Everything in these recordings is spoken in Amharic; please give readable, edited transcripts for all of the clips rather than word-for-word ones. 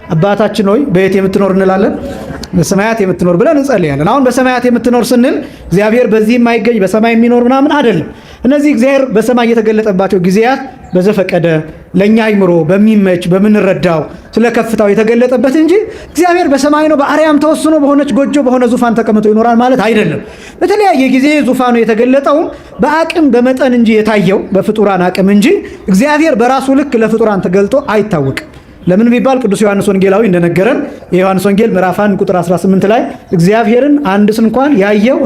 አባታችን ሆይ በየት የምትኖር እንላለን? በሰማያት የምትኖር ብለን እንጸልያለን። አሁን በሰማያት የምትኖር ስንል እግዚአብሔር በዚህ የማይገኝ በሰማይ የሚኖር ምናምን አይደለም። እነዚህ እግዚአብሔር በሰማይ የተገለጠባቸው ጊዜያት በዘፈቀደ ለኛ አይምሮ በሚመች በምንረዳው ስለ ከፍታው የተገለጠበት እንጂ እግዚአብሔር በሰማይ ነው በአርያም ተወስኖ በሆነች ጎጆ በሆነ ዙፋን ተቀምጦ ይኖራል ማለት አይደለም። በተለያየ ጊዜ ዙፋኑ የተገለጠው በአቅም በመጠን እንጂ የታየው በፍጡራን አቅም እንጂ እግዚአብሔር በራሱ ልክ ለፍጡራን ተገልጦ አይታወቅም። ለምን ቢባል ቅዱስ ዮሐንስ ወንጌላዊ እንደነገረን የዮሐንስ ወንጌል ምዕራፍ 1 ቁጥር 18 ላይ እግዚአብሔርን አንድስ እንኳን ያየው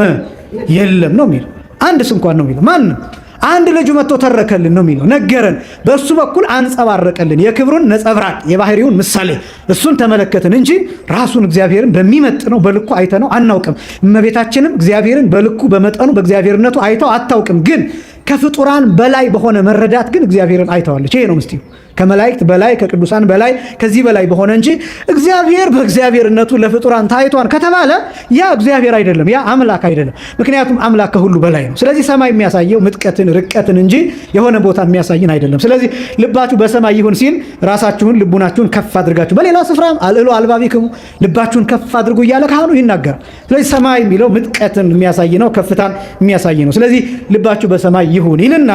የለም ነው የሚለው። አንድስ እንኳን ነው የሚለው። ማንም አንድ ልጁ መጥቶ ተረከልን ነው የሚለው። ነገረን፣ በሱ በኩል አንጸባረቀልን፣ የክብሩን ነጸብራቅ የባህሪውን ምሳሌ እሱን ተመለከትን እንጂ ራሱን እግዚአብሔርን በሚመጥነው በልኩ አይተነው አናውቅም። እመቤታችንም እግዚአብሔርን በልኩ በመጠኑ በእግዚአብሔርነቱ አይተው አታውቅም። ግን ከፍጡራን በላይ በሆነ መረዳት ግን እግዚአብሔርን አይተዋለች። ይሄ ነው ምስጢሩ። ከመላእክት በላይ ከቅዱሳን በላይ ከዚህ በላይ በሆነ እንጂ እግዚአብሔር በእግዚአብሔርነቱ ለፍጡራን ታይቷን ከተባለ ያ እግዚአብሔር አይደለም፣ ያ አምላክ አይደለም። ምክንያቱም አምላክ ከሁሉ በላይ ነው። ስለዚህ ሰማይ የሚያሳየው ምጥቀትን ርቀትን እንጂ የሆነ ቦታ የሚያሳይን አይደለም። ስለዚህ ልባችሁ በሰማይ ይሁን ሲል ራሳችሁን ልቡናችሁን ከፍ አድርጋችሁ፣ በሌላ ስፍራም አልዕሉ አልባቢክሙ ልባችሁን ከፍ አድርጉ እያለ ካህኑ ይናገራል። ስለዚህ ሰማይ የሚለው ምጥቀትን የሚያሳይ ነው፣ ከፍታን የሚያሳይ ነው። ስለዚህ ልባችሁ በሰማይ ይሁን ይልና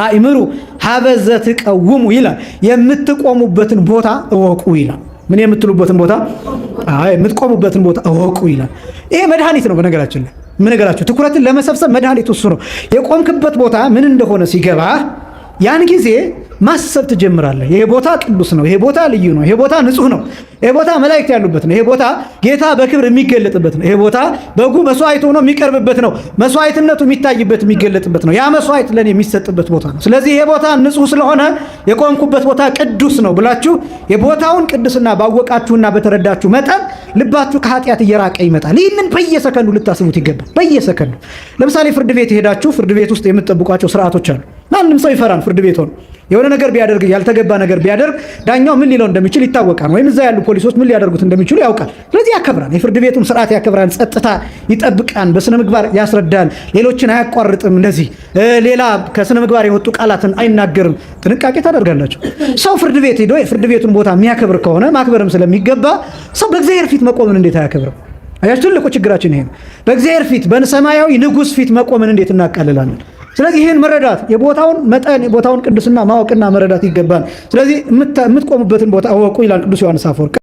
አእምሩ ሀበዘ ትቀውሙ ይላል። የምትቆሙበትን ቦታ እወቁ ይላል። ምን የምትሉበትን ቦታ? የምትቆሙበትን ቦታ እወቁ ይላል። ይሄ መድኃኒት ነው። በነገራችን ላይ ምን ነገራችሁ? ትኩረትን ለመሰብሰብ መድኃኒት እሱ ነው። የቆምክበት ቦታ ምን እንደሆነ ሲገባ ያን ጊዜ ማሰብ ትጀምራለህ። ይሄ ቦታ ቅዱስ ነው፣ ይሄ ቦታ ልዩ ነው፣ ይሄ ቦታ ንጹህ ነው፣ ይሄ ቦታ መላእክት ያሉበት ነው፣ ይሄ ቦታ ጌታ በክብር የሚገለጥበት ነው፣ ይሄ ቦታ በጉ መስዋዕት ሆኖ የሚቀርብበት ነው፣ መስዋዕትነቱ የሚታይበት የሚገለጥበት ነው፣ ያ መስዋዕት ለኔ የሚሰጥበት ቦታ ነው። ስለዚህ ይሄ ቦታ ንጹህ ስለሆነ የቆምኩበት ቦታ ቅዱስ ነው ብላችሁ የቦታውን ቅድስና ባወቃችሁና በተረዳችሁ መጠን ልባችሁ ከኃጢአት እየራቀ ይመጣል። ይህንን በየሰከንዱ ልታስቡት ይገባል። በየሰከንዱ ለምሳሌ ፍርድ ቤት ሄዳችሁ ፍርድ ቤት ውስጥ የምትጠብቋቸው ስርዓቶች አሉ። ማንም ሰው ይፈራል። ፍርድ ቤት ሆኖ የሆነ ነገር ቢያደርግ ያልተገባ ነገር ቢያደርግ ዳኛው ምን ሊለው እንደሚችል ይታወቃል። ወይም እዛ ያሉ ፖሊሶች ምን ሊያደርጉት እንደሚችሉ ያውቃል። ስለዚህ ያከብራል። የፍርድ ቤቱን ስርዓት ያከብራል። ጸጥታ ይጠብቃል። በስነ ምግባር ያስረዳል። ሌሎችን አያቋርጥም። እንደዚህ ሌላ ከስነ ምግባር የወጡ ቃላትን አይናገርም። ጥንቃቄ ታደርጋላችሁ። ሰው ፍርድ ቤት ሄዶ የፍርድ ቤቱን ቦታ የሚያከብር ከሆነ ማክበርም ስለሚገባ ሰው በእግዚአብሔር ፊት መቆምን እንዴት አያከብርም? አያችሁ፣ ትልቁ ችግራችን ይሄ ነው። በእግዚአብሔር ፊት በሰማያዊ ንጉሥ ፊት መቆምን እንዴት እናቃልላለን? ስለዚህ ይህን መረዳት የቦታውን መጠን የቦታውን ቅድስና ማወቅና መረዳት ይገባል። ስለዚህ የምትቆሙበትን ቦታ አወቁ ይላል ቅዱስ ዮሐንስ አፈወርቅ።